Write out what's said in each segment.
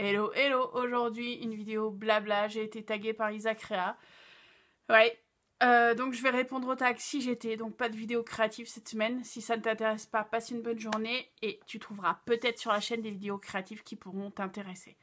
Hello, hello, aujourd'hui une vidéo blabla, j'ai été taguée par Isacrea. Ouais, donc je vais répondre au tag si j'étais, donc pas de vidéo créative cette semaine. Si ça ne t'intéresse pas, passe une bonne journée et tu trouveras peut-être sur la chaîne des vidéos créatives qui pourront t'intéresser.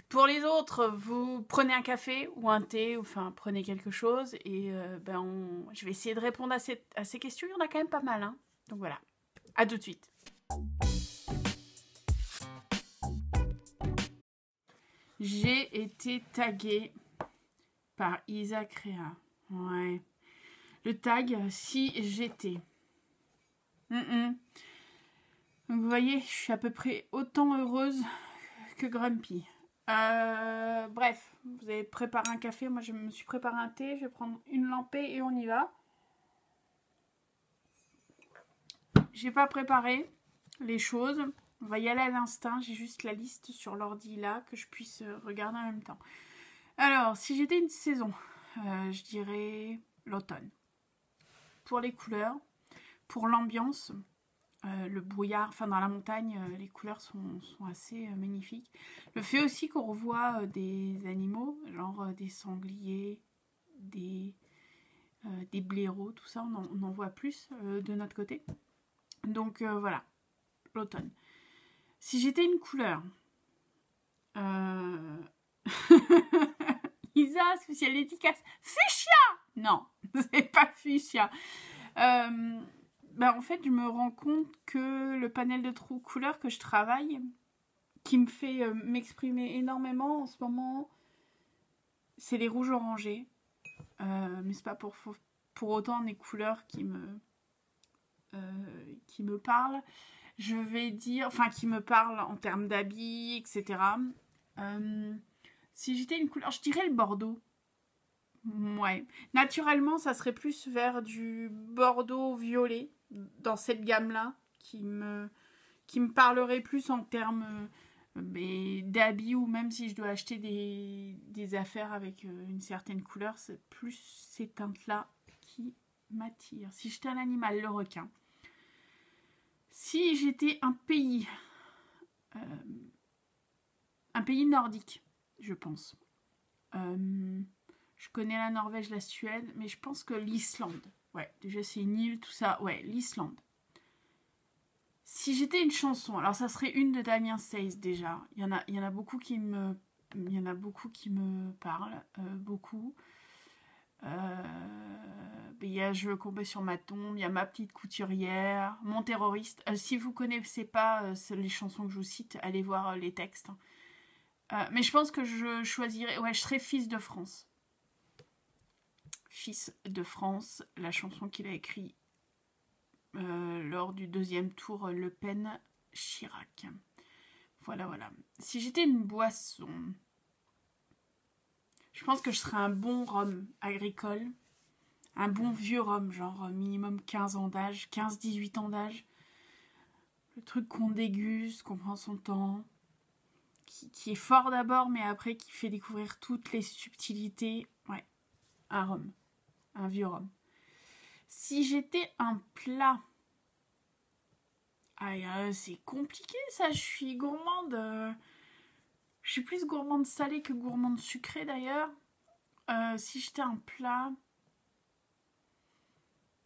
Pour les autres, vous prenez un café ou un thé, enfin prenez quelque chose et je vais essayer de répondre à ces questions, il y en a quand même pas mal, hein. Donc voilà, à tout de suite. J'ai été taguée par Isacrea. Ouais. Le tag si j'étais. Donc vous voyez, je suis à peu près autant heureuse que grumpy. Bref, vous avez préparé un café, moi je me suis préparé un thé, je vais prendre une lampée et on y va. J'ai pas préparé les choses, on va y aller à l'instinct, j'ai juste la liste sur l'ordi là que je puisse regarder en même temps. Alors, si j'étais une saison, je dirais l'automne. Pour les couleurs, pour l'ambiance, le brouillard, enfin dans la montagne, les couleurs sont assez magnifiques. Le fait aussi qu'on revoit des animaux, genre des sangliers, des blaireaux, tout ça, on en voit plus de notre côté. Donc voilà, l'automne. Si j'étais une couleur... Isa, spécial dédicace. Fuchsia! Non, c'est pas fuchsia. En fait, je me rends compte que le panel de couleurs que je travaille, qui me fait m'exprimer énormément en ce moment, c'est les rouges orangés. Mais c'est pas pour autant des couleurs qui me parlent. Je vais dire, enfin qui me parlent en termes d'habits, etc. Si j'étais une couleur, je dirais le bordeaux. Ouais. Naturellement, ça serait plus vers du bordeaux violet, dans cette gamme-là, qui me parlerait plus en termes d'habits, ou même si je dois acheter des affaires avec une certaine couleur, c'est plus ces teintes-là qui m'attirent. Si j'étais un animal, le requin. Si j'étais un pays nordique, je pense. Je connais la Norvège, la Suède, mais je pense que l'Islande. Ouais, déjà c'est une île, tout ça. Ouais, l'Islande. Si j'étais une chanson, alors ça serait une de Damien Seis déjà. Il y en a beaucoup qui me parlent, beaucoup. Il y a Je veux tomber sur ma tombe, il y a Ma petite couturière, Mon terroriste. Si vous connaissez pas les chansons que je vous cite, allez voir les textes. Mais je pense que je choisirais, ouais, je serais Fils de France. Fils de France, la chanson qu'il a écrite lors du deuxième tour Le Pen-Chirac. Voilà, voilà. Si j'étais une boisson, je pense que je serais un bon rhum agricole, un bon vieux rhum, genre minimum 15 ans d'âge, 15-18 ans d'âge. Le truc qu'on déguste, qu'on prend son temps, qui est fort d'abord, mais après qui fait découvrir toutes les subtilités. Ouais, un rhum. Un vieux rhum. Si j'étais un plat... c'est compliqué ça, je suis gourmande. Je suis plus gourmande salée que gourmande sucrée d'ailleurs. Si j'étais un plat...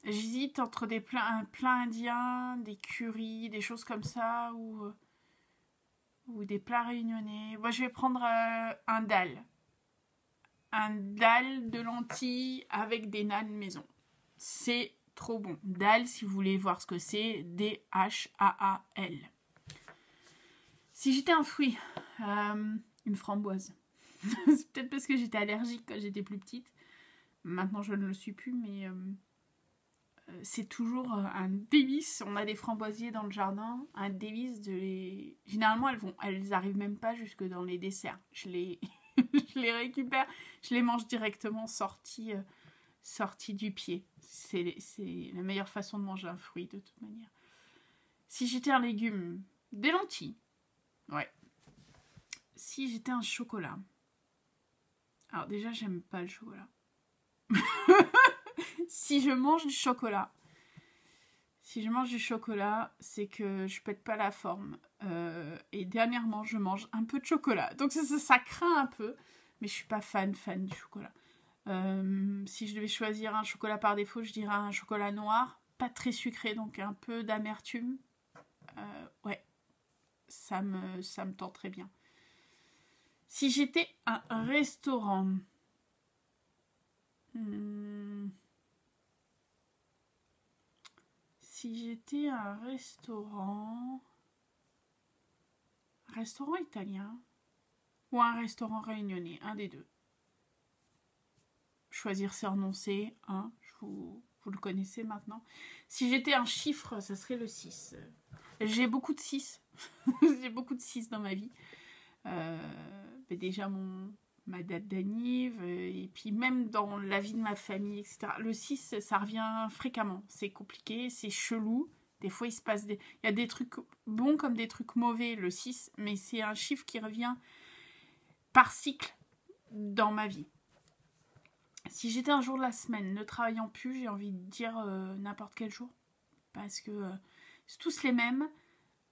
J'hésite entre un plat indien, des currys, des choses comme ça, ou des plats réunionnais. Moi, je vais prendre un dal. Un dal de lentilles avec des nanes maison. C'est trop bon. Dal, si vous voulez voir ce que c'est, D-H-A-A-L. Si j'étais un fruit, une framboise. C'est peut-être parce que j'étais allergique quand j'étais plus petite. Maintenant, je ne le suis plus, mais c'est toujours un délice. On a des framboisiers dans le jardin. Un délice de les... Généralement, elles arrivent même pas jusque dans les desserts. Je les récupère, je les mange directement sortis du pied. C'est la meilleure façon de manger un fruit de toute manière. Si j'étais un légume, des lentilles. Ouais. Si j'étais un chocolat. Alors déjà, j'aime pas le chocolat. Si je mange du chocolat, Si je mange du chocolat, c'est que je pète pas la forme. Et dernièrement, je mange un peu de chocolat. Donc ça craint un peu, mais je suis pas fan du chocolat. Si je devais choisir un chocolat par défaut, je dirais un chocolat noir, pas très sucré, donc un peu d'amertume. Ouais, ça me tente très bien. Si j'étais un restaurant... Si j'étais un restaurant italien ou un restaurant réunionnais, un des deux. Choisir, c'est renoncer, hein, vous le connaissez maintenant. Si j'étais un chiffre, ça serait le 6. J'ai beaucoup de 6. J'ai beaucoup de 6 dans ma vie. Déjà ma date d'anniv, et puis même dans la vie de ma famille, etc. Le 6, ça revient fréquemment. C'est compliqué, c'est chelou. Des fois, il y a des trucs bons comme des trucs mauvais, le 6, mais c'est un chiffre qui revient par cycle dans ma vie. Si j'étais un jour de la semaine ne travaillant plus, j'ai envie de dire n'importe quel jour. Parce que c'est tous les mêmes.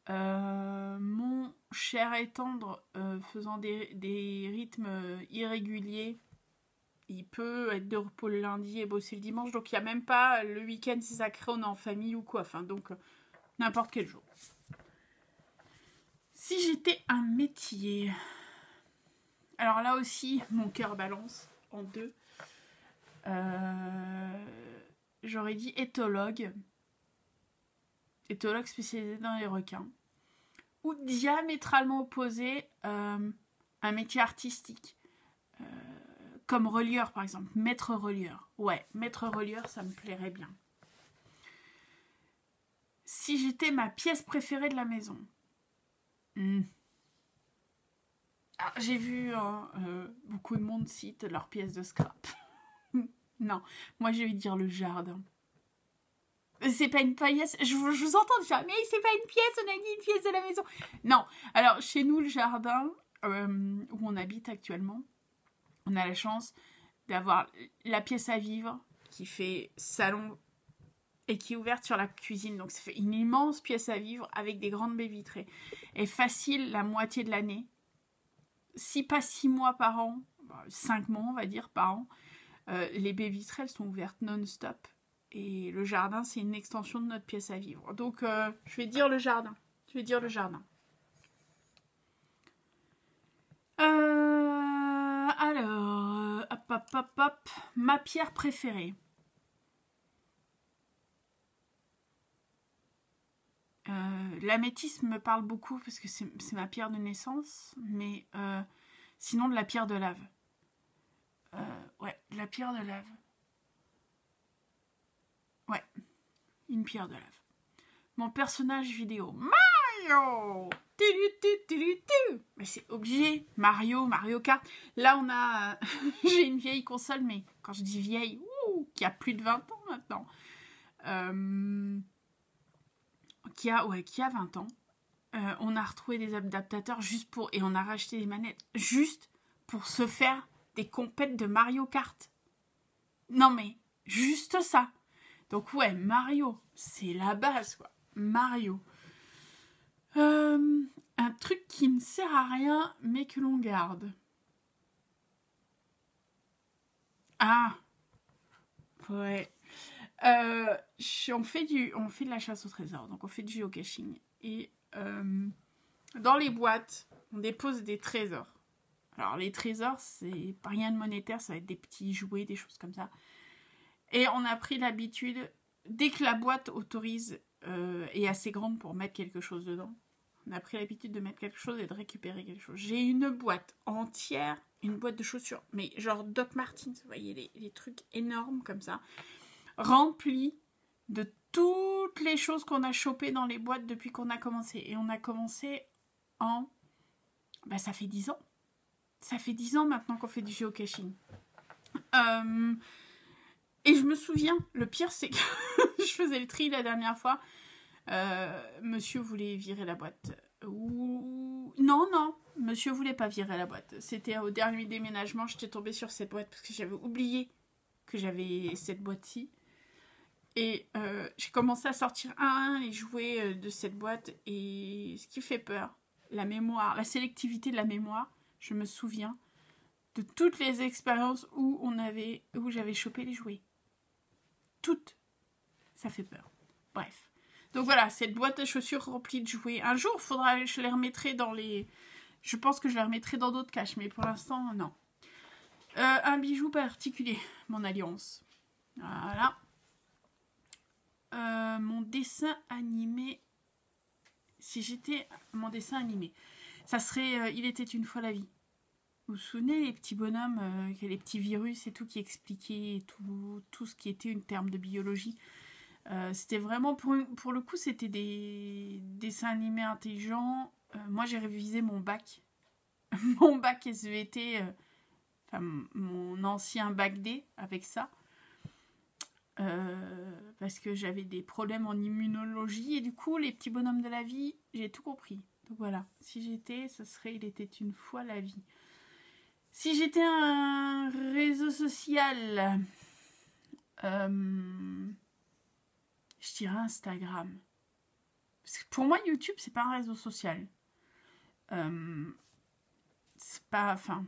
Mon cher et tendre faisant des rythmes irréguliers, il peut être de repos le lundi et bosser le dimanche, donc il n'y a même pas le week-end si sacré, on est en famille ou quoi, enfin donc n'importe quel jour. Si j'étais un métier, alors là aussi mon cœur balance en deux, j'aurais dit éthologue spécialisé dans les requins. Ou diamétralement opposé, un métier artistique. Comme relieur, par exemple. Maître relieur. Ouais, maître relieur, ça me plairait bien. Si j'étais ma pièce préférée de la maison. J'ai vu beaucoup de monde cite leur pièce de scrap. Non, moi j'ai envie de dire le jardin. C'est pas une pièce, je vous entends déjà, mais c'est pas une pièce, on a dit une pièce de la maison. Non, alors chez nous, le jardin où on habite actuellement, on a la chance d'avoir la pièce à vivre qui fait salon et qui est ouverte sur la cuisine. Donc ça fait une immense pièce à vivre avec des grandes baies vitrées. Et facile la moitié de l'année, si pas 6 mois par an, 5 mois on va dire par an, les baies vitrées elles sont ouvertes non-stop. Et le jardin, c'est une extension de notre pièce à vivre. Donc, je vais dire le jardin. Alors, hop. Ma pierre préférée. L'améthyste me parle beaucoup parce que c'est ma pierre de naissance. Mais sinon, de la pierre de lave. Ouais, de la pierre de lave. Ouais, une pierre de lave. Mon personnage vidéo, Mario. Mais c'est obligé, Mario Kart. Là, on a... J'ai une vieille console, mais quand je dis vieille, qui a plus de 20 ans maintenant. Qui a 20 ans. On a retrouvé des adaptateurs juste pour... Et on a racheté des manettes juste pour se faire des compètes de Mario Kart. Non, mais juste ça. Donc ouais, Mario, c'est la base, quoi. Mario. Un truc qui ne sert à rien, mais que l'on garde. Ah, ouais. On fait de la chasse au trésor, donc on fait du géocaching. Et dans les boîtes, on dépose des trésors. Alors les trésors, c'est pas rien de monétaire, ça va être des petits jouets, des choses comme ça. Et on a pris l'habitude, dès que la boîte autorise, est assez grande pour mettre quelque chose dedans, on a pris l'habitude de mettre quelque chose et de récupérer quelque chose. J'ai une boîte entière, une boîte de chaussures, mais genre Doc Martens, vous voyez, les trucs énormes comme ça, remplis de toutes les choses qu'on a chopées dans les boîtes depuis qu'on a commencé. Et on a commencé en... ça fait 10 ans. Ça fait 10 ans maintenant qu'on fait du géocaching. Et je me souviens, le pire c'est que je faisais le tri la dernière fois. Monsieur voulait virer la boîte. Non, monsieur voulait pas virer la boîte. C'était au dernier déménagement, j'étais tombée sur cette boîte parce que j'avais oublié que j'avais cette boîte-ci. Et j'ai commencé à sortir un les jouets de cette boîte. Et ce qui fait peur, la mémoire, la sélectivité de la mémoire, je me souviens de toutes les expériences où j'avais chopé les jouets. Toutes. Ça fait peur. Bref. Donc voilà, cette boîte à chaussures remplie de jouets. Un jour, je les remettrai dans les... Je pense que je les remettrai dans d'autres caches, mais pour l'instant, non. Un bijou particulier, mon alliance. Voilà. Mon dessin animé. Si j'étais mon dessin animé, ça serait Il était une fois la vie. Vous vous souvenez, les petits bonhommes, les petits virus et tout qui expliquaient tout ce qui était une terme de biologie. C'était vraiment, pour le coup, c'était des dessins animés intelligents. Moi, j'ai révisé mon bac. Mon bac SVT, mon ancien bac D avec ça. Parce que j'avais des problèmes en immunologie. Et du coup, les petits bonhommes de la vie, j'ai tout compris. Donc voilà, si j'étais, ce serait Il était une fois la vie. Si j'étais un réseau social, je dirais Instagram. Parce que pour moi, YouTube, c'est pas un réseau social. C'est pas... Enfin...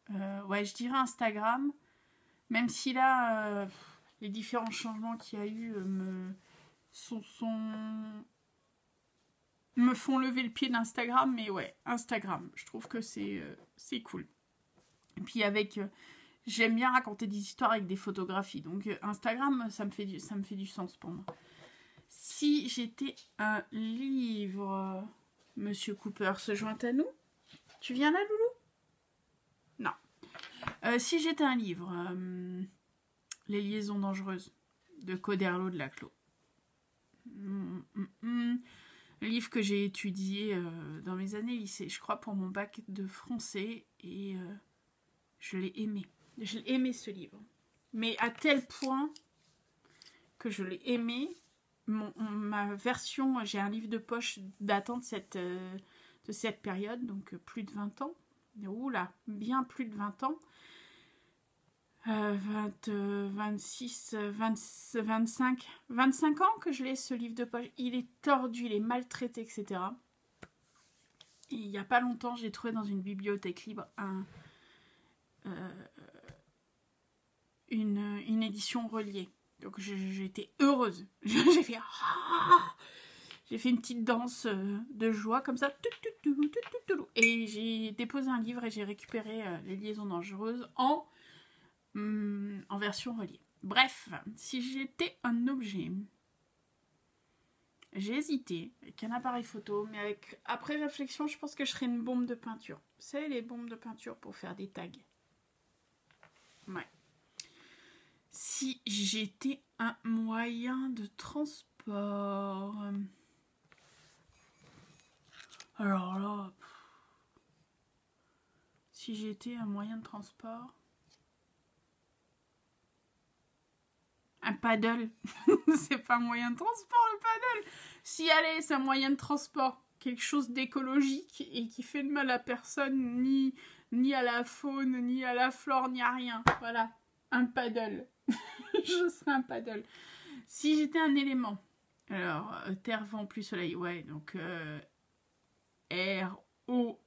ouais, je dirais Instagram. Même si là, les différents changements qu'il y a eu me font lever le pied d'Instagram. Mais ouais, Instagram, je trouve que c'est cool. Et puis avec... j'aime bien raconter des histoires avec des photographies. Donc Instagram, ça me fait du sens pour moi. Si j'étais un livre, Monsieur Cooper se joint à nous. Tu viens là, Loulou? Non. Si j'étais un livre, Les liaisons dangereuses de Coderlo de Laclos. Livre que j'ai étudié dans mes années lycée, je crois pour mon bac de français, et je l'ai aimé. J'ai aimé ce livre. Mais à tel point que je l'ai aimé, ma version, j'ai un livre de poche datant de cette période, donc plus de 20 ans. Oula, bien plus de 20 ans. 26, 25 ans que je l'ai, ce livre de poche. Il est tordu, il est maltraité, etc. Et il n'y a pas longtemps, j'ai trouvé dans une bibliothèque libre une édition reliée. Donc j'ai été heureuse. J'ai fait une petite danse de joie comme ça. Et j'ai déposé un livre et j'ai récupéré Les liaisons dangereuses en version reliée. Bref, si j'étais un objet, j'ai hésité avec un appareil photo, mais après réflexion, je pense que je serais une bombe de peinture. Vous savez, les bombes de peinture pour faire des tags. Ouais. Si j'étais un moyen de transport... Alors là... Si j'étais un moyen de transport... Un paddle. C'est pas un moyen de transport, le paddle. Si, allez, c'est un moyen de transport. Quelque chose d'écologique et qui fait de mal à personne, ni à la faune, ni à la flore, ni à rien. Voilà. Un paddle. Je serais un paddle. Si j'étais un élément. Alors, terre, vent, pluie, soleil. Ouais, donc air, eau,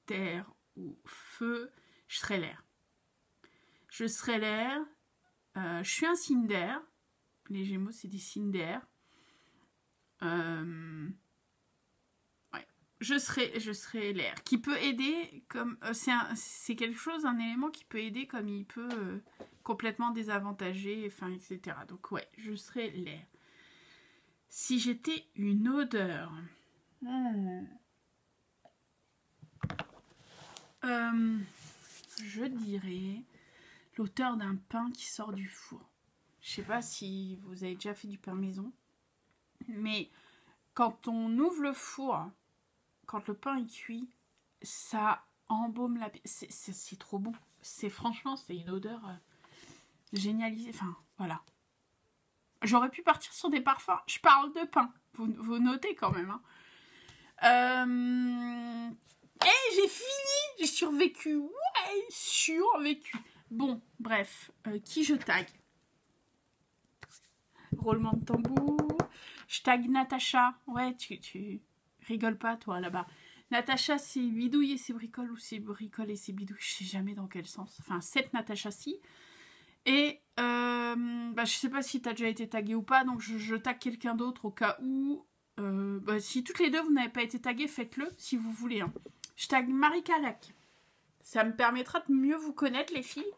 terre ou feu. Je serais l'air. Je serais l'air. Je suis un signe d'air. Les Gémeaux, c'est des signes d'air. Ouais. Je serais l'air. Qui peut aider comme... c'est quelque chose, un élément qui peut aider comme il peut complètement désavantager, enfin, etc. Donc, ouais, je serais l'air. Si j'étais une odeur... je dirais... l'auteur d'un pain qui sort du four. Je sais pas si vous avez déjà fait du pain maison, mais quand on ouvre le four, quand le pain est cuit, ça embaume la... C'est trop bon. Franchement, c'est une odeur génialisée. Enfin, voilà. J'aurais pu partir sur des parfums. Je parle de pain. Vous notez quand même. Hein. J'ai fini. J'ai survécu. Ouais, survécu. Bon, bref, qui je tag? Roulement de tambour. Je tag Natacha. Ouais, tu rigoles pas, toi, là-bas. Natacha, c'est bidouille et c'est bricole ou c'est bricole et c'est bidouille. Je sais jamais dans quel sens. Enfin, cette Natacha-ci. Et je sais pas si tu as déjà été tagué ou pas, donc je tag quelqu'un d'autre au cas où. Si toutes les deux vous n'avez pas été taguées, faites-le si vous voulez. Hein. Je tag Marie Calac. Ça me permettra de mieux vous connaître, les filles.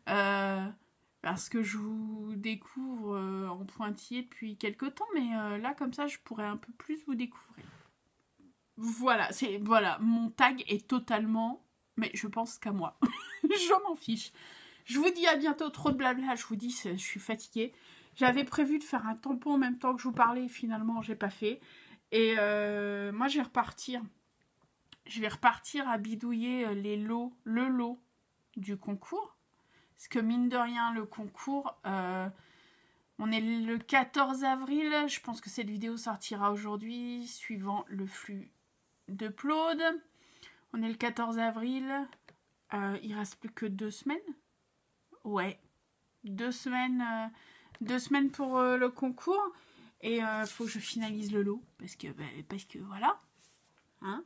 Parce que je vous découvre en pointillé depuis quelques temps, mais là, comme ça, je pourrais un peu plus vous découvrir. Voilà, mon tag est totalement, mais je pense qu'à moi. Je m'en fiche. Je vous dis à bientôt, trop de blabla, je vous dis, je suis fatiguée. J'avais prévu de faire un tampon en même temps que je vous parlais, finalement, j'ai pas fait. Et moi, je vais repartir. Je vais repartir à bidouiller le lot du concours. Parce que mine de rien, le concours, on est le 14 avril. Je pense que cette vidéo sortira aujourd'hui, suivant le flux d'upload. On est le 14 avril. Il reste plus que 2 semaines. Ouais, 2 semaines, 2 semaines pour le concours. Et faut que je finalise le lot. Parce que voilà. Hein.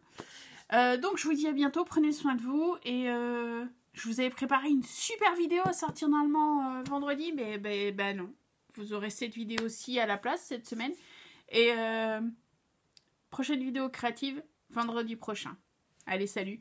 Donc je vous dis à bientôt. Prenez soin de vous. Et je vous avais préparé une super vidéo à sortir normalement vendredi. Mais non. Vous aurez cette vidéo aussi à la place cette semaine. Et prochaine vidéo créative vendredi prochain. Allez, salut.